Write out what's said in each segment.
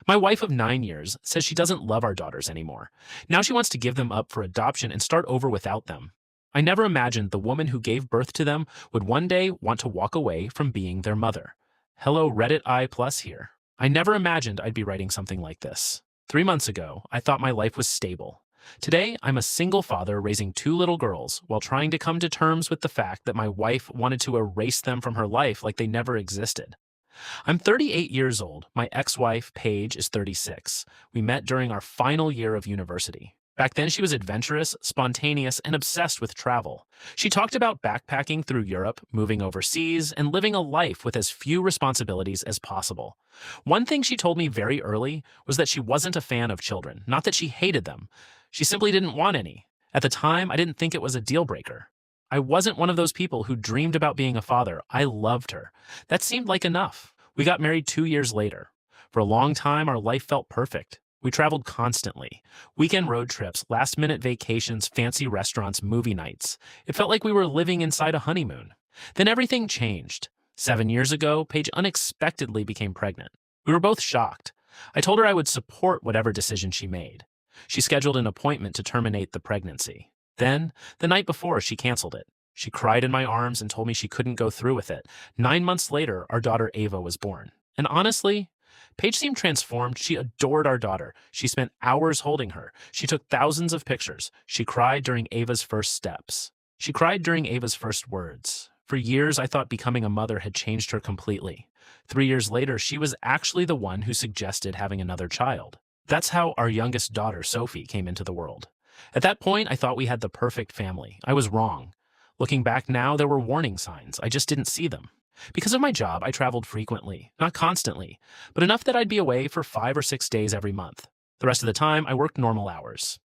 My wife of 9 years says she doesn't love our daughters anymore. Now she wants to give them up for adoption and start over without them. I never imagined the woman who gave birth to them would one day want to walk away from being their mother. Hello, Reddit I plus here. I never imagined I'd be writing something like this. 3 months ago, I thought my life was stable. Today, I'm a single father raising two little girls while trying to come to terms with the fact that my wife wanted to erase them from her life like they never existed. I'm 38 years old. My ex-wife, Paige, is 36. We met during our final year of university. Back then, she was adventurous, spontaneous, and obsessed with travel. She talked about backpacking through Europe, moving overseas, and living a life with as few responsibilities as possible. One thing she told me very early was that she wasn't a fan of children, not that she hated them. She simply didn't want any. At the time, I didn't think it was a deal breaker. I wasn't one of those people who dreamed about being a father. I loved her. That seemed like enough. We got married 2 years later. For a long time, our life felt perfect. We traveled constantly. Weekend road trips, last-minute vacations, fancy restaurants, movie nights. It felt like we were living inside a honeymoon. Then everything changed. 7 years ago, Paige unexpectedly became pregnant. We were both shocked. I told her I would support whatever decision she made. She scheduled an appointment to terminate the pregnancy. Then, the night before, she canceled it. She cried in my arms and told me she couldn't go through with it. 9 months later, our daughter Ava was born. And honestly, Paige seemed transformed. She adored our daughter. She spent hours holding her. She took thousands of pictures. She cried during Ava's first steps. She cried during Ava's first words. For years, I thought becoming a mother had changed her completely. 3 years later, she was actually the one who suggested having another child. That's how our youngest daughter, Sophie, came into the world. At that point, I thought we had the perfect family. I was wrong. Looking back now, there were warning signs. I just didn't see them. Because of my job, I traveled frequently, not constantly, but enough that I'd be away for 5 or 6 days every month. The rest of the time, I worked normal hours.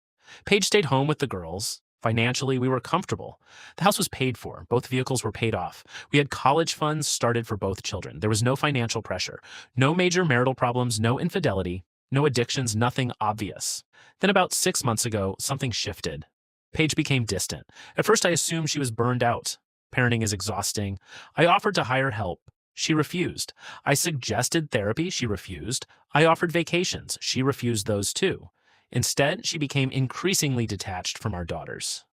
Paige stayed home with the girls. Financially, we were comfortable. The house was paid for. Both vehicles were paid off. We had college funds started for both children. There was no financial pressure, no major marital problems, no infidelity, no addictions, nothing obvious. Then about 6 months ago, something shifted. Paige became distant. At first, I assumed she was burned out. Parenting is exhausting. I offered to hire help. She refused. I suggested therapy. She refused. I offered vacations. She refused those too. Instead, she became increasingly detached from our daughters.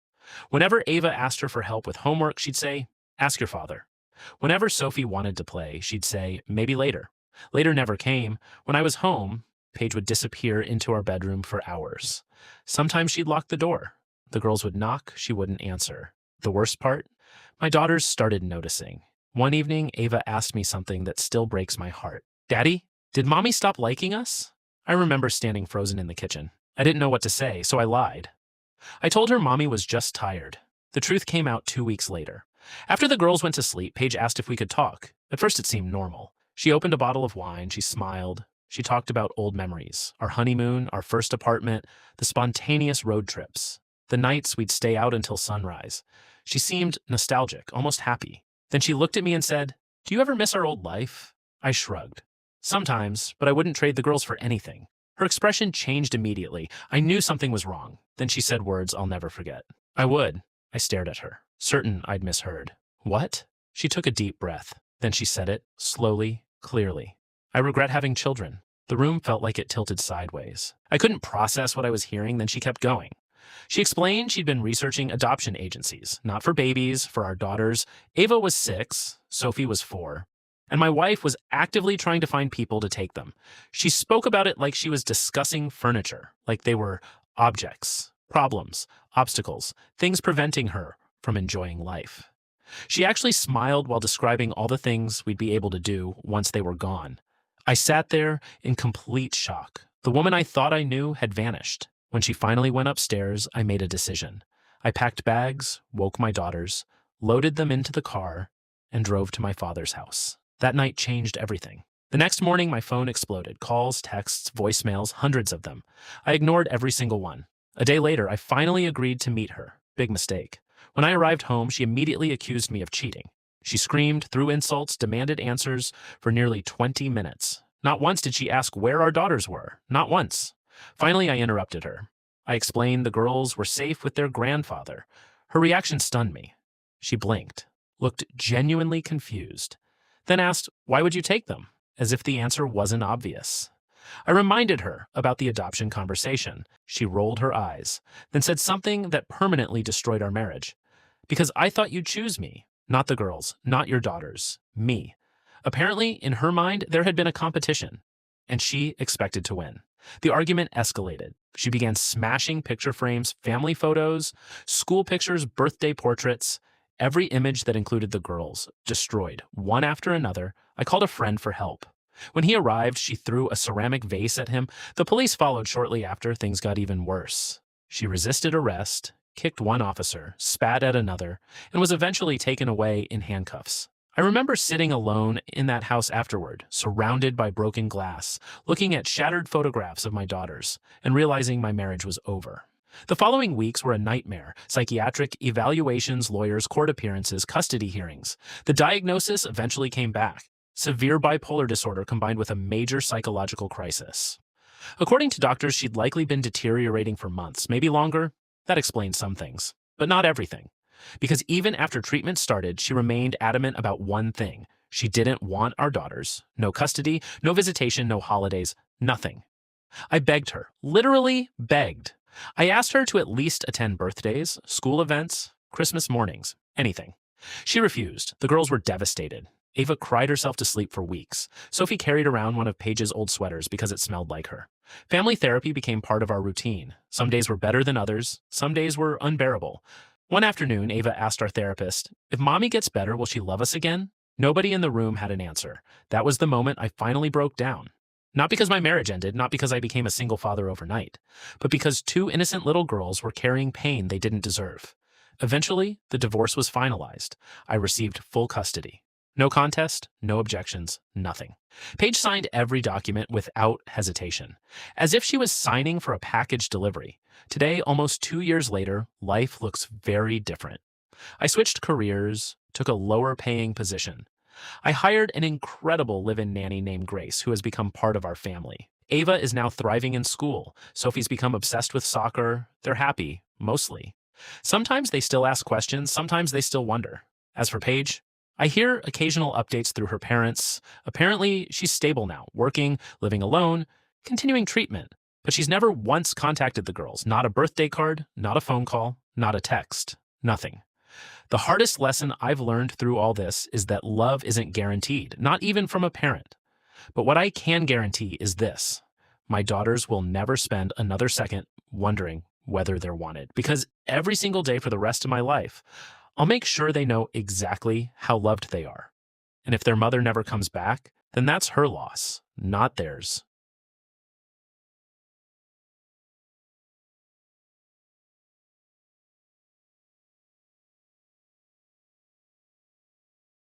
Whenever Ava asked her for help with homework, she'd say, "Ask your father." Whenever Sophie wanted to play, she'd say, "Maybe later." Later never came. When I was home, Paige would disappear into our bedroom for hours. Sometimes she'd lock the door. The girls would knock. She wouldn't answer. The worst part? My daughters started noticing. One evening, Ava asked me something that still breaks my heart. "Daddy, did Mommy stop liking us?" I remember standing frozen in the kitchen. I didn't know what to say, so I lied. I told her Mommy was just tired. The truth came out 2 weeks later. After the girls went to sleep, Paige asked if we could talk. At first, it seemed normal. She opened a bottle of wine. She smiled. She talked about old memories, our honeymoon, our first apartment, the spontaneous road trips, the nights we'd stay out until sunrise. She seemed nostalgic, almost happy. Then she looked at me and said, "Do you ever miss our old life?" I shrugged. Sometimes, but I wouldn't trade the girls for anything. Her expression changed immediately. I knew something was wrong. Then she said words I'll never forget. "I would." I stared at her, certain I'd misheard. "What?" She took a deep breath. Then she said it, slowly, clearly. "I regret having children." The room felt like it tilted sideways. I couldn't process what I was hearing, then she kept going. She explained she'd been researching adoption agencies, not for babies, for our daughters. Ava was 6, Sophie was 4, and my wife was actively trying to find people to take them. She spoke about it like she was discussing furniture, like they were objects, problems, obstacles, things preventing her from enjoying life. She actually smiled while describing all the things we'd be able to do once they were gone. I sat there in complete shock. The woman I thought I knew had vanished. When she finally went upstairs, I made a decision. I packed bags, woke my daughters, loaded them into the car, and drove to my father's house. That night changed everything. The next morning, my phone exploded. Calls, texts, voicemails, hundreds of them. I ignored every single one. A day later, I finally agreed to meet her. Big mistake. When I arrived home, she immediately accused me of cheating. She screamed, threw insults, demanded answers for nearly 20 minutes. Not once did she ask where our daughters were. Not once. Finally, I interrupted her. I explained the girls were safe with their grandfather. Her reaction stunned me. She blinked, looked genuinely confused, then asked, "Why would you take them?" As if the answer wasn't obvious. I reminded her about the adoption conversation. She rolled her eyes, then said something that permanently destroyed our marriage. Because I thought you'd choose me, not the girls, not your daughters, me. Apparently, in her mind, there had been a competition, and she expected to win. The argument escalated. She began smashing picture frames, family photos, school pictures, birthday portraits, every image that included the girls, destroyed, one after another. I called a friend for help. When he arrived, she threw a ceramic vase at him. The police followed shortly after. Things got even worse. She resisted arrest, kicked one officer, spat at another, and was eventually taken away in handcuffs. I remember sitting alone in that house afterward, surrounded by broken glass, looking at shattered photographs of my daughters, and realizing my marriage was over. The following weeks were a nightmare: psychiatric evaluations, lawyers, court appearances, custody hearings. The diagnosis eventually came back: severe bipolar disorder combined with a major psychological crisis. According to doctors, she'd likely been deteriorating for months, maybe longer. That explains some things, but not everything. Because even after treatment started, she remained adamant about one thing. She didn't want our daughters. No custody, no visitation, no holidays, nothing. I begged her, literally begged. I asked her to at least attend birthdays, school events, Christmas mornings, anything. She refused. The girls were devastated. Ava cried herself to sleep for weeks. Sophie carried around one of Paige's old sweaters because it smelled like her. Family therapy became part of our routine. Some days were better than others. Some days were unbearable. One afternoon, Ava asked our therapist, "If Mommy gets better, will she love us again?" Nobody in the room had an answer. That was the moment I finally broke down. Not because my marriage ended, not because I became a single father overnight, but because two innocent little girls were carrying pain they didn't deserve. Eventually, the divorce was finalized. I received full custody. No contest, no objections, nothing. Paige signed every document without hesitation, as if she was signing for a package delivery. Today, almost 2 years later, life looks very different. I switched careers, took a lower paying position. I hired an incredible live-in nanny named Grace, who has become part of our family. Ava is now thriving in school. Sophie's become obsessed with soccer. They're happy, mostly. Sometimes they still ask questions, sometimes they still wonder. As for Paige, I hear occasional updates through her parents. Apparently, she's stable now, working, living alone, continuing treatment. But she's never once contacted the girls. Not a birthday card, not a phone call, not a text, nothing. The hardest lesson I've learned through all this is that love isn't guaranteed, not even from a parent. But what I can guarantee is this: my daughters will never spend another second wondering whether they're wanted, because every single day for the rest of my life, I'll make sure they know exactly how loved they are. And if their mother never comes back, then that's her loss, not theirs.